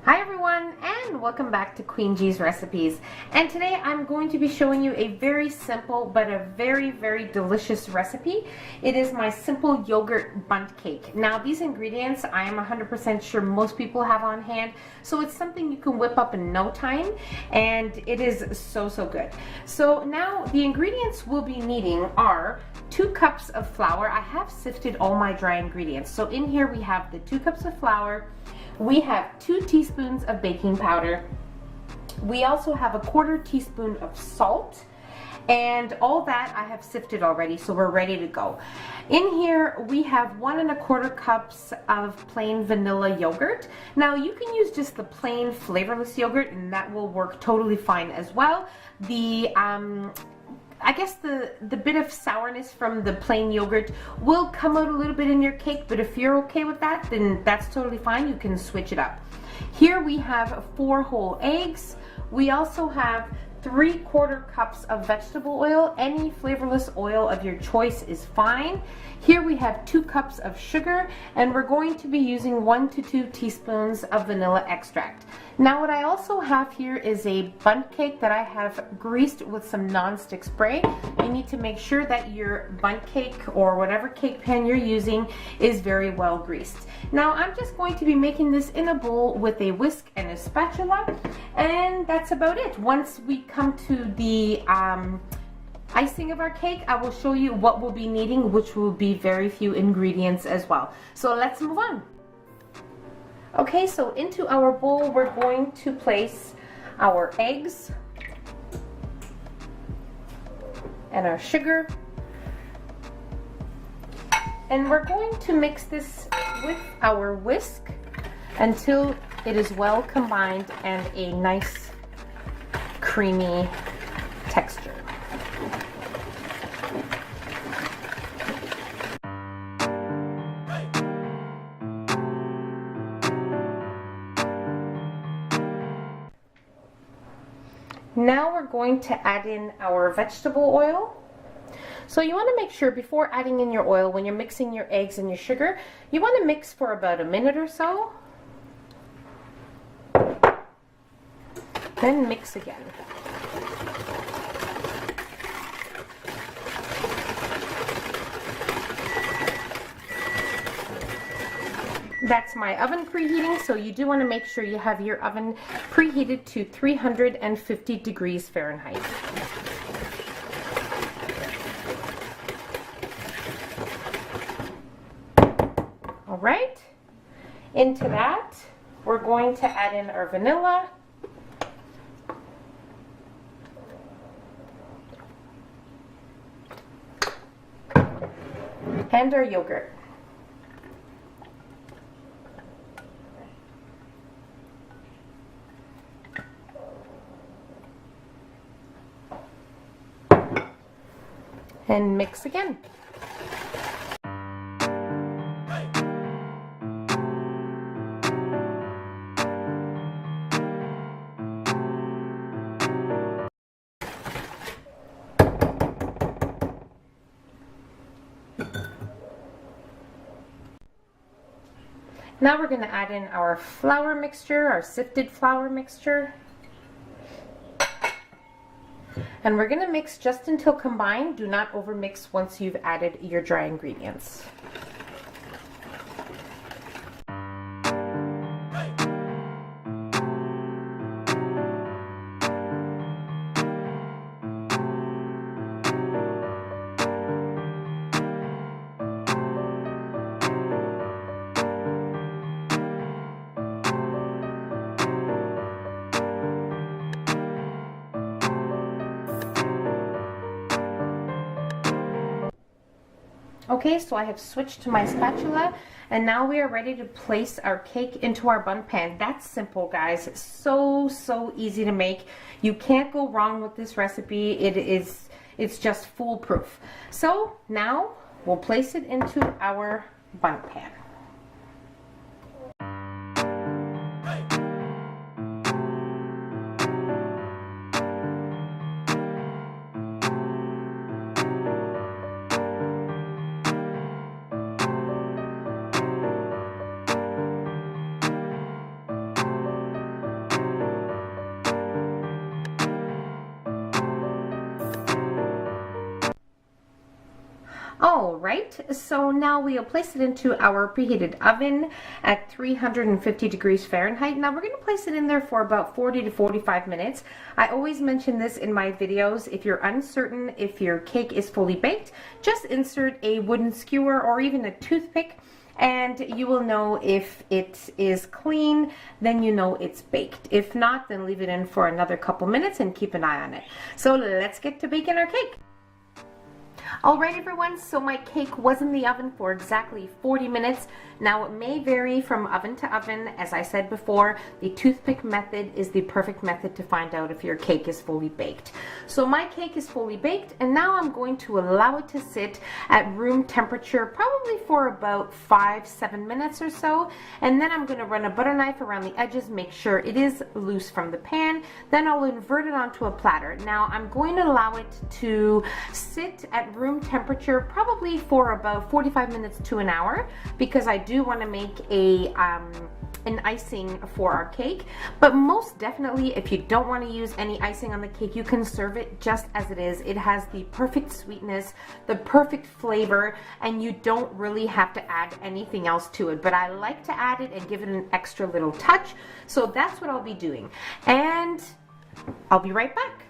Hi everyone, and welcome back to Queen G's Recipes. And today I'm going to be showing you a very simple but a very delicious recipe. It is my simple yogurt bundt cake. Now these ingredients I am 100% sure most people have on hand, so it's something you can whip up in no time, and it is so good. So now the ingredients we'll be needing are 2 cups of flour. I have sifted all my dry ingredients. So in here we have the 2 cups of flour. We have 2 teaspoons of baking powder. We also have a 1/4 teaspoon of salt, and all that I have sifted already, so we're ready to go. In here we have 1 1/4 cups of plain vanilla yogurt. Now you can use just the plain flavorless yogurt and that will work totally fine as well. I guess the bit of sourness from the plain yogurt will come out a little bit in your cake, but if you're okay with that, then that's totally fine. You can switch it up. Here we have 4 whole eggs. We also have 3/4 cups of vegetable oil. Any flavorless oil of your choice is fine. Here we have 2 cups of sugar, and we're going to be using 1 to 2 teaspoons of vanilla extract. Now what I also have here is a bundt cake that I have greased with some non-stick spray. You need to make sure that your bundt cake or whatever cake pan you're using is very well greased. Now I'm just going to be making this in a bowl with a whisk and a spatula, and that's about it. Once we come to the icing of our cake, I will show you what we'll be needing, which will be very few ingredients as well. So let's move on. Okay, so into our bowl we're going to place our eggs and our sugar, and we're going to mix this with our whisk until it is well combined and a nice creamy texture. Now we're going to add in our vegetable oil. So you want to make sure before adding in your oil, when you're mixing your eggs and your sugar, you want to mix for about a minute or so. Then mix again. That's my oven preheating, so you do want to make sure you have your oven preheated to 350 degrees Fahrenheit. All right, into that we're going to add in our vanilla, and our yogurt. And mix again. Now we're going to add in our flour mixture, our sifted flour mixture. And we're going to mix just until combined. Do not overmix once you've added your dry ingredients. Okay, so I have switched to my spatula, and now we are ready to place our cake into our bundt pan. That's simple, guys. So easy to make. You can't go wrong with this recipe. It's just foolproof. So now we'll place it into our bundt pan. All right, so now we'll place it into our preheated oven at 350 degrees Fahrenheit. Now we're going to place it in there for about 40 to 45 minutes. I always mention this in my videos. If you're uncertain if your cake is fully baked, just insert a wooden skewer or even a toothpick, and you will know if it is clean, then you know it's baked. If not, then leave it in for another couple minutes and keep an eye on it. So let's get to baking our cake. Alright everyone, so my cake was in the oven for exactly 40 minutes. Now it may vary from oven to oven. As I said before, the toothpick method is the perfect method to find out if your cake is fully baked. So my cake is fully baked, and now I'm going to allow it to sit at room temperature probably for about 5-7 minutes or so, and then I'm going to run a butter knife around the edges, make sure it is loose from the pan. Then I'll invert it onto a platter. Now I'm going to allow it to sit at room temperature probably for about 45 minutes to an hour, because I do want to make an icing for our cake. But most definitely, if you don't want to use any icing on the cake, you can serve it just as it is. It has the perfect sweetness, the perfect flavor, and you don't really have to add anything else to it. But I like to add it and give it an extra little touch, so that's what I'll be doing, and I'll be right back.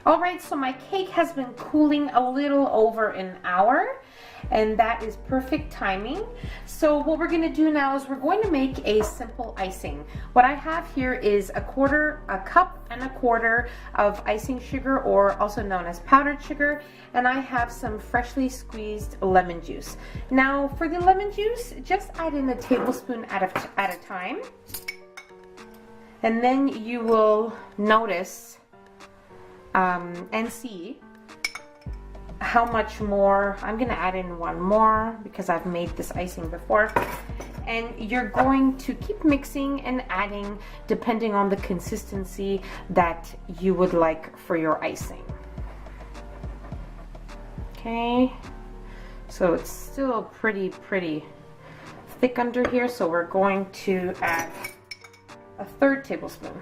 Alright, so my cake has been cooling a little over an hour, and that is perfect timing. So what we're going to do now is we're going to make a simple icing. What I have here is a cup and a quarter of icing sugar, or also known as powdered sugar, and I have some freshly squeezed lemon juice. Now for the lemon juice, just add in a tablespoon at a time, and then you will notice and see how much more. I'm going to add in one more because I've made this icing before, and you're going to keep mixing and adding depending on the consistency that you would like for your icing. Okay, so it's still pretty thick under here, so we're going to add a 1/3 tablespoon.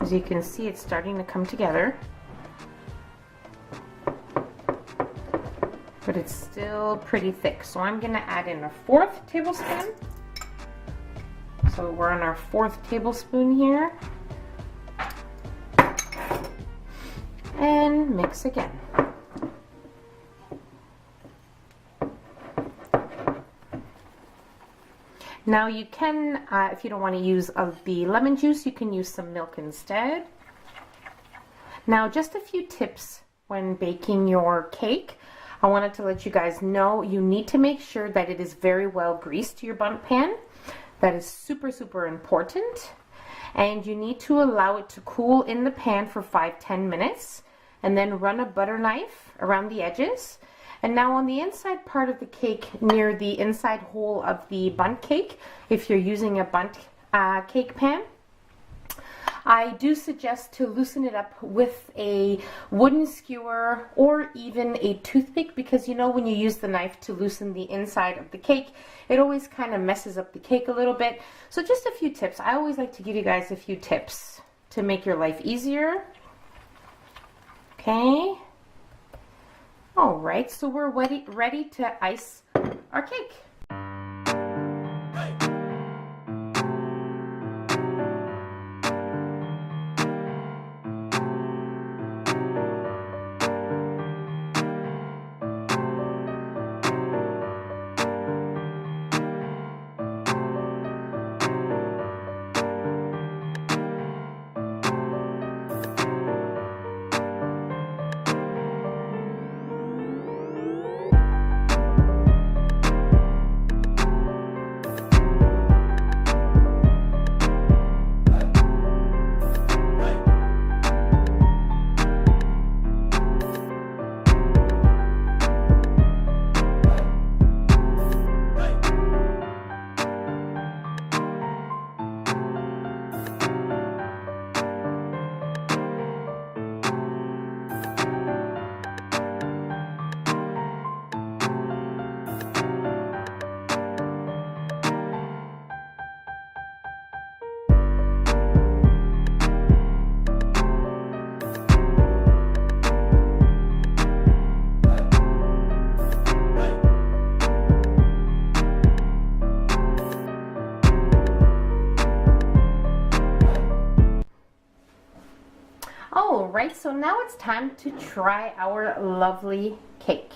As you can see, it's starting to come together, but it's still pretty thick. So I'm going to add in a 4th tablespoon. So we're on our 4th tablespoon here. And mix again. Now you can, if you don't want to use the lemon juice, you can use some milk instead. Now just a few tips when baking your cake. I wanted to let you guys know you need to make sure that it is very well greased, your Bundt pan. That is super important. And you need to allow it to cool in the pan for 5-10 minutes, and then run a butter knife around the edges. And now on the inside part of the cake, near the inside hole of the Bundt cake, if you're using a Bundt cake pan, I do suggest to loosen it up with a wooden skewer or even a toothpick, because you know when you use the knife to loosen the inside of the cake, it always kind of messes up the cake a little bit. So just a few tips. I always like to give you guys a few tips to make your life easier. Okay. Alright, so we're ready to ice our cake. right, so now it's time to try our lovely cake.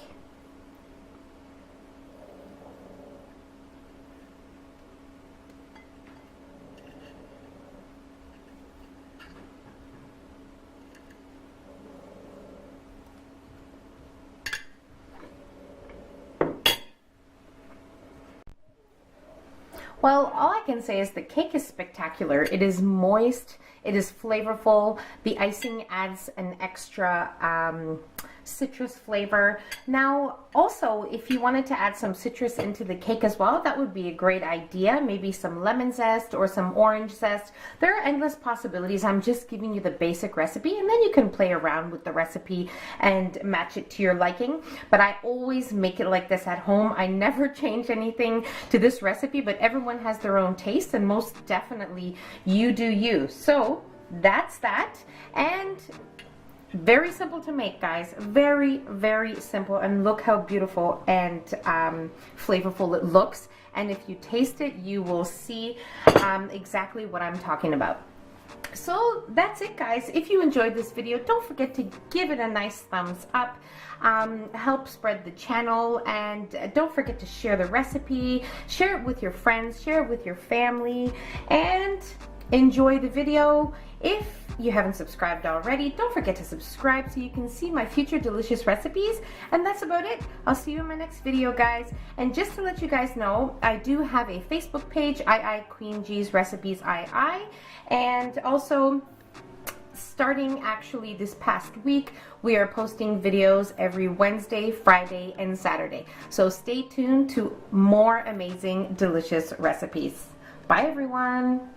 Well, all I can say is the cake is spectacular. It is moist, it is flavorful. The icing adds an extra citrus flavor. Now, also, if you wanted to add some citrus into the cake as well, that would be a great idea. Maybe some lemon zest or some orange zest. There are endless possibilities. I'm just giving you the basic recipe, and then you can play around with the recipe and match it to your liking. But I always make it like this at home. I never change anything to this recipe, but everyone has their own taste, and most definitely you do you. So that's that. And very simple to make, guys. Very, very simple. And look how beautiful and flavorful it looks. And if you taste it, you will see exactly what I'm talking about. So that's it, guys. If you enjoyed this video, don't forget to give it a nice thumbs up. Help spread the channel, and don't forget to share the recipe, share it with your friends, share it with your family, and enjoy the video. If you haven't subscribed already, don't forget to subscribe so you can see my future delicious recipes. And that's about it. I'll see you in my next video, guys. And just to let you guys know, I do have a Facebook page, Queen G's Recipes II, and also starting actually this past week, we are posting videos every Wednesday, Friday, and Saturday. So stay tuned to more amazing, delicious recipes. Bye, everyone.